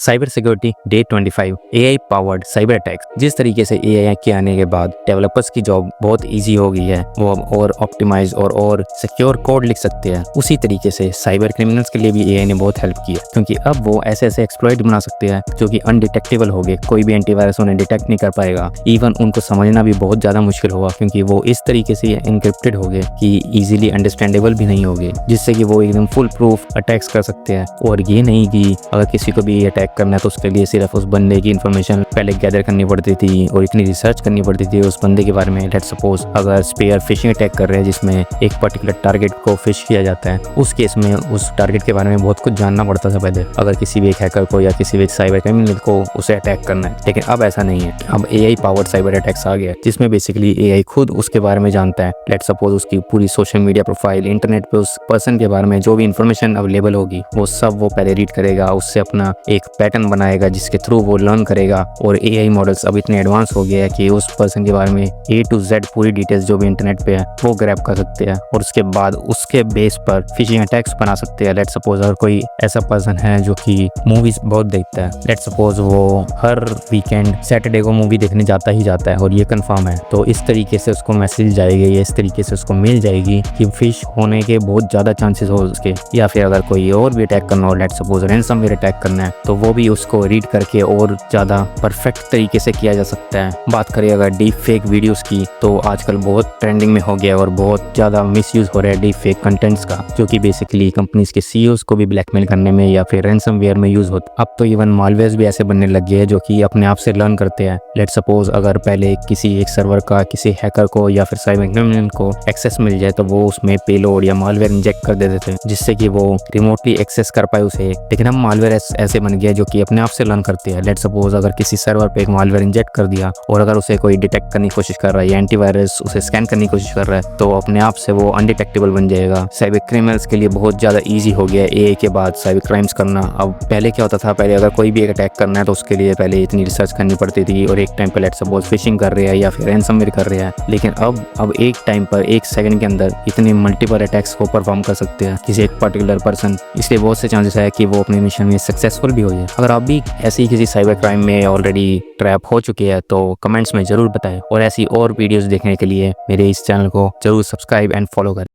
Cyber security day 25 AI powered cyber attacks. जिस तरीके से एआई के आने के बाद डेवलपर्स की जॉब बहुत इजी हो गई है, वो अब और ऑप्टिमाइज और सिक्योर कोड लिख सकते हैं। उसी तरीके से साइबर क्रिमिनल्स के लिए भी एआई ने बहुत हेल्प की है, क्योंकि अब वो ऐसे एक्सप्लॉइट बना सकते हैं जो कि अनडिटेक्टेबल हो गए। कोई भी एंटीवायरस उन्हें डिटेक्ट नहीं कर पाएगा। इवन उनको समझना भी बहुत ज़्यादा मुश्किल होगा, क्योंकि वो इस तरीके से एनक्रिप्टेड हो गए कि इजीली अंडरस्टैंडेबल भी नहीं होंगे, जिससे कि वो एकदम फुल प्रूफ अटैक्स कर सकते हैं। और ये नहीं कि अगर किसी को भी अटैक करना है तो उसके लिए सिर्फ उस बंदे की इन्फॉर्मेशन पहले गैदर करनी पड़ती थी और इतनी रिसर्च करनी पड़ती थी उस बंदे के बारे में। लेट्स सपोज अगर स्पेयर फिशिंग अटैक कर रहे हैं जिसमें एक पर्टिकुलर टारगेट को फिश किया जाता है, उस केस में उस टारगेट के बारे में बहुत कुछ जानना पड़ता था पहले, अगर किसी भी एक हैकर को या किसी भी साइबर क्रिमिनल को उसे अटैक करना है। लेकिन अब ऐसा नहीं है। अब एआई पावर्ड साइबर अटैक्स आ गया, जिसमें बेसिकली एआई खुद उसके बारे में जानता है। लेट्स सपोज उसकी पूरी सोशल मीडिया प्रोफाइल, इंटरनेट पे उस पर्सन के बारे में जो भी इंफॉर्मेशन अवेलेबल होगी वो सब वो पहले रीड करेगा, उससे अपना एक पैटर्न बनाएगा जिसके थ्रू वो लर्न करेगा। और एआई मॉडल्स अब इतने एडवांस हो गए हैं कि उस पर्सन के बारे में A to Z पूरी डिटेल्स जो भी इंटरनेट पे है वो ग्रैब कर सकते हैं, और उसके बाद उसके बेस पर फिशिंग अटैक्स बना सकते हैं। लेट्स सपोज अगर कोई ऐसा पर्सन है जो कि मूवीज बहुत देखता है, लेट्स सपोज वो हर वीकेंड सैटरडे को मूवी देखने जाता ही जाता है और ये कंफर्म है, तो इस तरीके से उसको मैसेज जाएगी या इस तरीके से उसको मिल जाएगी कि फिश होने के बहुत ज़्यादा चांसेस हो उसके। या फिर अगर कोई और भी अटैक करना हो, लेट्स सपोज रैनसमवेयर अटैक करना है, तो वो भी उसको रीड करके और ज़्यादा परफेक्ट तरीके से किया जा सकता है। बात करें अगर डीप फेक वीडियोस की, तो आजकल बहुत ट्रेंडिंग में हो गया और बहुत ज़्यादा मिसयूज हो रहा है डीप फेक कंटेंट्स का, जो कि बेसिकली कंपनीज के सीईओज को भी ब्लैकमेल करने में या फिर रैनसमवेयर में यूज होता है। अब तो इवन मालवेयर्स भी ऐसे बनने लग गए हैं जो कि अपने आप से लर्न करते हैं। लेट्स सपोज अगर पहले किसी एक सर्वर का किसी हैकर को या फिर साइबर क्रिमिनल को एक्सेस मिल जाए, तो वो उसमें पेलोड या मालवेयर इंजेक्ट कर देते थे, जिससे कि वो रिमोटली एक्सेस कर पाए उसे। लेकिन अब मालवेयर ऐसे बन गया जो कि अपने आप से लर्न करते हैं। लेट्स सपोज अगर किसी सर्वर पे एक मालवेयर इंजेक्ट कर दिया और अगर उसे कोई डिटेक्ट करने की कोशिश कर रहा है या एंटीवायरस उसे स्कैन करने की कोशिश कर रहा है, तो अपने आप से वो अनडिटेक्टेबल बन जाएगा। साइबर क्रिमिनल्स के लिए बहुत ज़्यादा ईजी हो गया है एआई के बाद साइबर क्राइम्स करना। अब पहले क्या होता था, पहले अगर कोई भी एक अटैक करना है तो उसके लिए पहले इतनी रिसर्च करनी पड़ती थी और एक टाइम पर लेट्स सपोज फिशिंग कर रहे हैं या फिर रैनसमवेयर कर रहे हैं। लेकिन अब एक टाइम पर एक सेकंड के अंदर इतने मल्टीपल अटैक्स को परफॉर्म कर सकते हैं किसी एक पर्टिकुलर पर्सन, इसलिए बहुत से चांसेस है कि वो अपने मिशन में सक्सेसफुल भी हो जाए। अगर आप भी ऐसी किसी साइबर क्राइम में ऑलरेडी ट्रैप हो चुके हैं तो कमेंट्स में ज़रूर बताएं, और ऐसी और वीडियोस देखने के लिए मेरे इस चैनल को ज़रूर सब्सक्राइब एंड फॉलो करें।